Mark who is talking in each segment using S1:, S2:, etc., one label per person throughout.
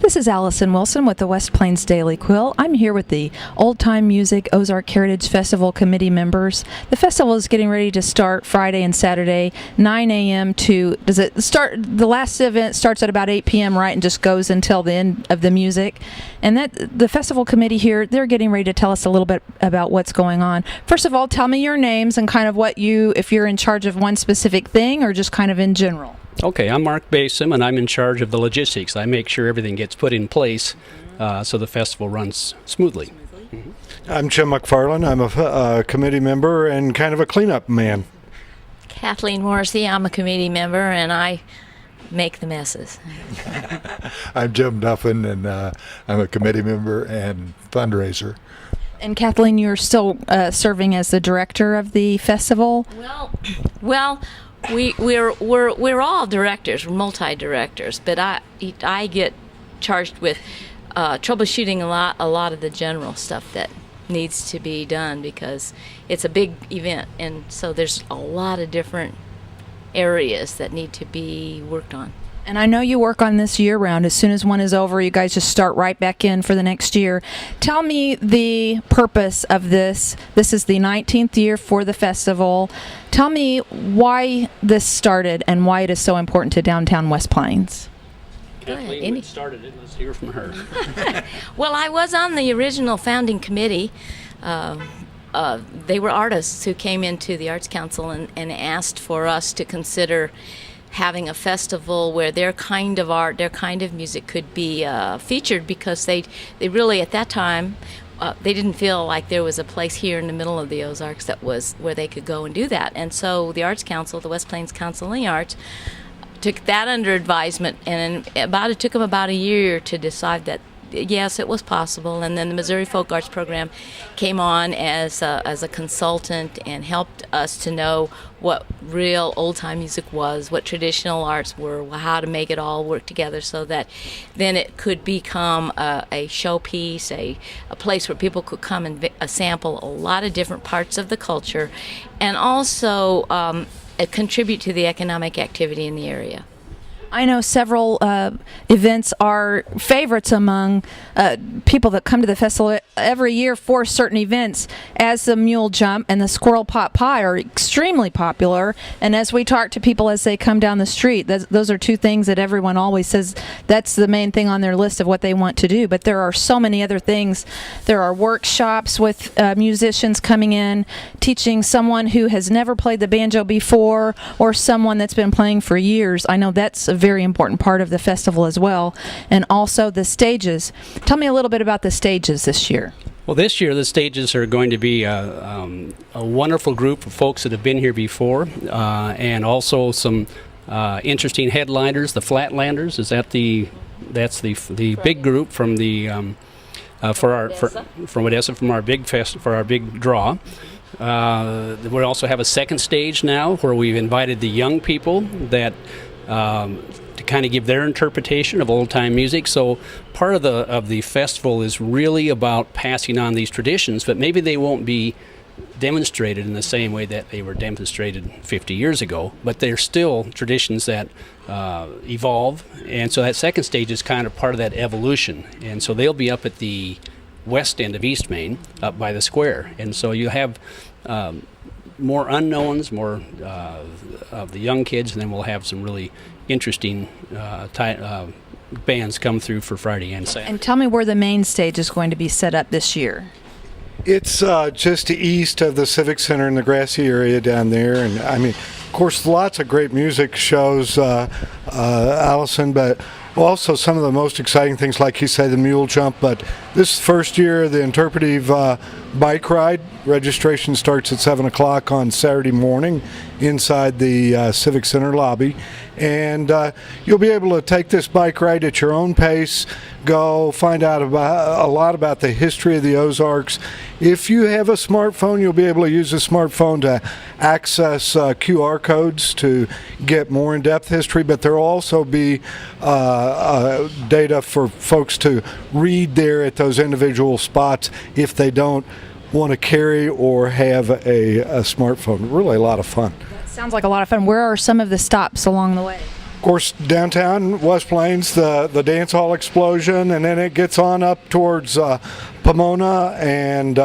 S1: This is Allison Wilson with the West Plains Daily Quill. I'm here with the Old Time Music Ozark Heritage Festival Committee members. The festival is getting ready to start Friday and Saturday, 9 a.m. to, does it start, the last event starts at about 8 p.m., right, and just goes until the end of the music. And that the festival committee here, they're getting ready to tell us a little bit about what's going on. First of all, tell me your names and kind of what you, if you're in charge of one specific thing or just kind of in general.
S2: Okay, I'm Mark Basom, and I'm in charge of the logistics. I make sure everything gets put in place so the festival runs smoothly. Mm-hmm.
S3: I'm Jim McFarland. I'm a committee member and kind of a cleanup man.
S4: Kathleen Morrissey. I'm a committee member, and I make the messes.
S5: I'm Jim Duffin, and I'm a committee member and fundraiser.
S1: And Kathleen, you're still serving as the director of the festival?
S4: Well, we're all directors, we're multi-directors, but I get charged with troubleshooting a lot of the general stuff that needs to be done because it's a big event, and so there's a lot of different areas that need to be worked on.
S1: And I know you work on this year-round. As soon as one is over, you guys just start right back in for the next year. Tell me the purpose of this. This is the 19th year for the festival. Tell me why this started and why it is so important to downtown West Plains.
S2: Kathleen started it. Let's hear from her.
S4: Well, I was on the original founding committee. They were artists who came into the Arts Council and asked for us to consider having a festival where their kind of art, their kind of music could be featured because they really, at that time, they didn't feel like there was a place here in the middle of the Ozarks that was where they could go and do that. And so the Arts Council, the West Plains Council on the Arts, took that under advisement, and it took them about a year to decide that yes, it was possible. And then the Missouri Folk Arts Program came on as a consultant and helped us to know what real old-time music was, what traditional arts were, how to make it all work together so that then it could become a showpiece, a place where people could come and sample a lot of different parts of the culture and also contribute to the economic activity in the area.
S1: I know several events are favorites among people that come to the festival every year for certain events, as the mule jump and the squirrel pot pie are extremely popular. And as we talk to people as they come down the street, those are two things that everyone always says that's the main thing on their list of what they want to do. But there are so many other things. There are workshops with musicians coming in, teaching someone who has never played the banjo before or someone that's been playing for years. I know that's a very important part of the festival as well. And also the stages. Tell me a little bit about the stages this year.
S2: Well, this year the stages are going to be a wonderful group of folks that have been here before, and also some interesting headliners. The Flatlanders that's the big group from the from Odessa, from our big for our big draw. We also have a second stage now where we've invited the young people that to kind of give their interpretation of old-time music. So part of the festival is really about passing on these traditions, but maybe they won't be demonstrated in the same way that they were demonstrated 50 years ago, but they're still traditions that evolve. And so that second stage is kind of part of that evolution. And so they'll be up at the west end of East Main, up by the square. And so you have more unknowns, more of the young kids, and then we'll have some really interesting bands come through for Friday and Saturday.
S1: And tell me where the main stage is going to be set up this year.
S3: It's just east of the Civic Center in the grassy area down there. And I mean, of course, lots of great music shows, Allison, but also some of the most exciting things, like you say, the mule jump. But this first year, the interpretive bike ride. Registration starts at 7 o'clock on Saturday morning inside the Civic Center lobby. And you'll be able to take this bike ride at your own pace, go find out a lot about the history of the Ozarks. If you have a smartphone, you'll be able to use a smartphone to access QR codes to get more in-depth history, but there will also be data for folks to read there at those individual spots if they don't want to carry or have a smartphone. Really a lot of fun.
S1: That sounds like a lot of fun. Where are some of the stops along the way?
S3: Of course, downtown West Plains, the dance hall explosion, and then it gets on up towards Pomona and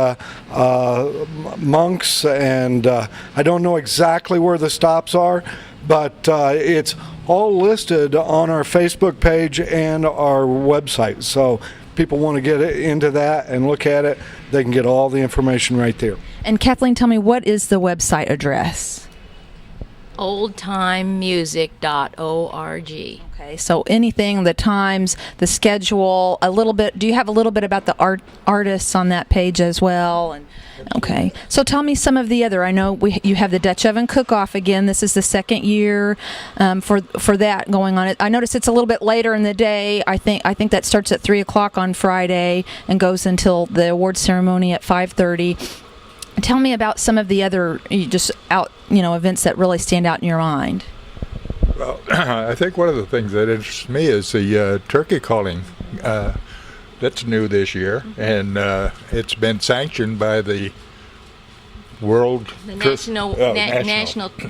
S3: Monks, and I don't know exactly where the stops are, but it's all listed on our Facebook page and our website. So people want to get into that and look at it, they can get all the information right there.
S1: And Kathleen, tell me, what is the website address?
S4: oldtimemusic.org.
S1: Okay, so anything, the times, the schedule, a little bit. Do you have a little bit about the artists on that page as well? And okay, so tell me some of the other. I know you have the Dutch Oven Cook-Off again. This is the second year for that going on. I notice it's a little bit later in the day. I think that starts at 3:00 on Friday and goes until the award ceremony at 5:30. Tell me about some of the other events that really stand out in your mind.
S5: Well, I think one of the things that interests me is the turkey calling. That's new this year, and it's been sanctioned by the
S4: National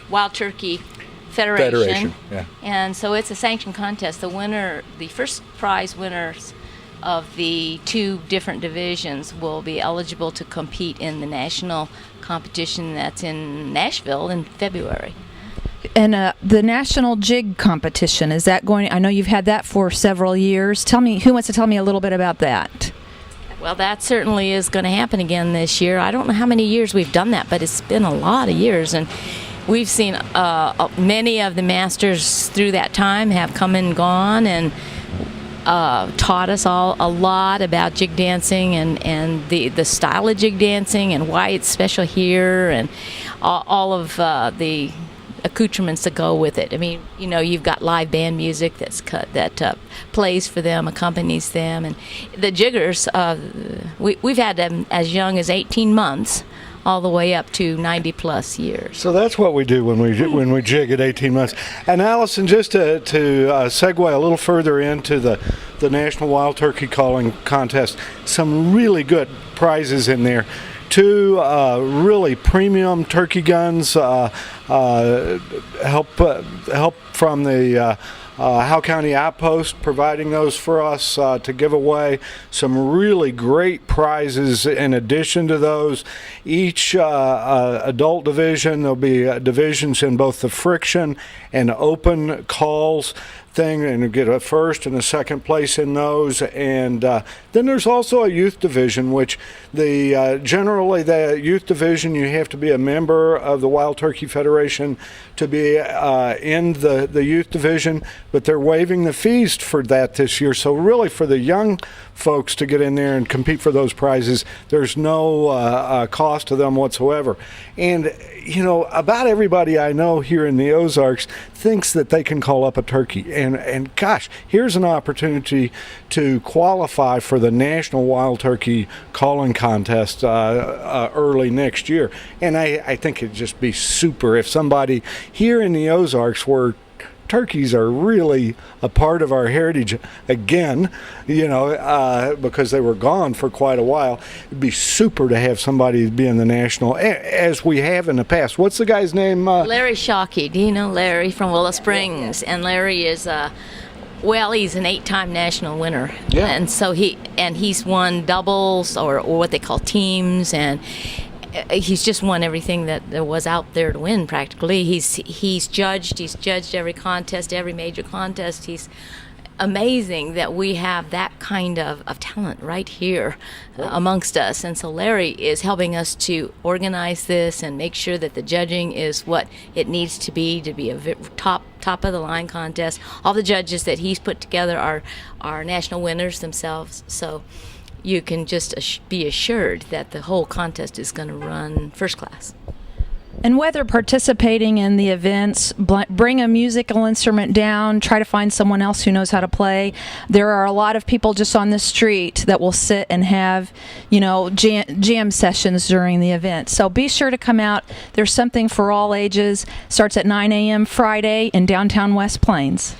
S4: Wild Turkey Federation.
S5: Yeah.
S4: And so it's a sanctioned contest. The first prize winners of the 2 different divisions will be eligible to compete in the national competition that's in Nashville in February.
S1: And the National Jig Competition, is that going? I know you've had that for several years. Tell me, who wants to tell me a little bit about that?
S4: Well, that certainly is going to happen again this year. I don't know how many years we've done that, but it's been a lot of years, and we've seen many of the masters through that time have come and gone and taught us all a lot about jig dancing and the style of jig dancing and why it's special here, and all of the accoutrements that go with it. I mean, you've got live band music that plays for them, accompanies them, and the jiggers. We've had them as young as 18 months, all the way up to 90 plus years.
S3: So that's what we do when we jig at 18 months. And Allison, just to segue a little further into the National Wild Turkey Calling Contest, some really good prizes in there. 2 really premium turkey guns, help from the Howe County Outpost, providing those for us to give away. Some really great prizes in addition to those. Each adult division, there'll be divisions in both the friction and open calls thing, and you get a first and a second place in those. And then there's also a youth division, which generally the youth division, you have to be a member of the Wild Turkey Federation to be in the youth division, but they're waiving the fees for that this year. So really, for the young folks to get in there and compete for those prizes, there's no cost to them whatsoever. And about everybody I know here in the Ozarks thinks that they can call up a turkey. And gosh, here's an opportunity to qualify for the National Wild Turkey Calling Contest early next year. And I think it'd just be super if somebody here in the Ozarks, where turkeys are really a part of our heritage again, because they were gone for quite a while. It'd be super to have somebody be in the national, as we have in the past. What's the guy's name?
S4: Larry Shockey. Do you know Larry from Willow Springs? And Larry is he's an 8-time national winner.
S3: Yeah.
S4: And so he's won doubles or what they call teams, and he's just won everything that there was out there to win practically. He's judged every contest, every major contest. He's amazing that we have that kind of talent right here amongst us. And so Larry is helping us to organize this and make sure that the judging is what it needs to be a top of the line contest. All the judges that he's put together are national winners themselves. So you can just be assured that the whole contest is going to run first class.
S1: And whether participating in the events, bring a musical instrument down, try to find someone else who knows how to play. There are a lot of people just on the street that will sit and have, jam sessions during the event. So be sure to come out. There's something for all ages. Starts at 9 a.m. Friday in downtown West Plains.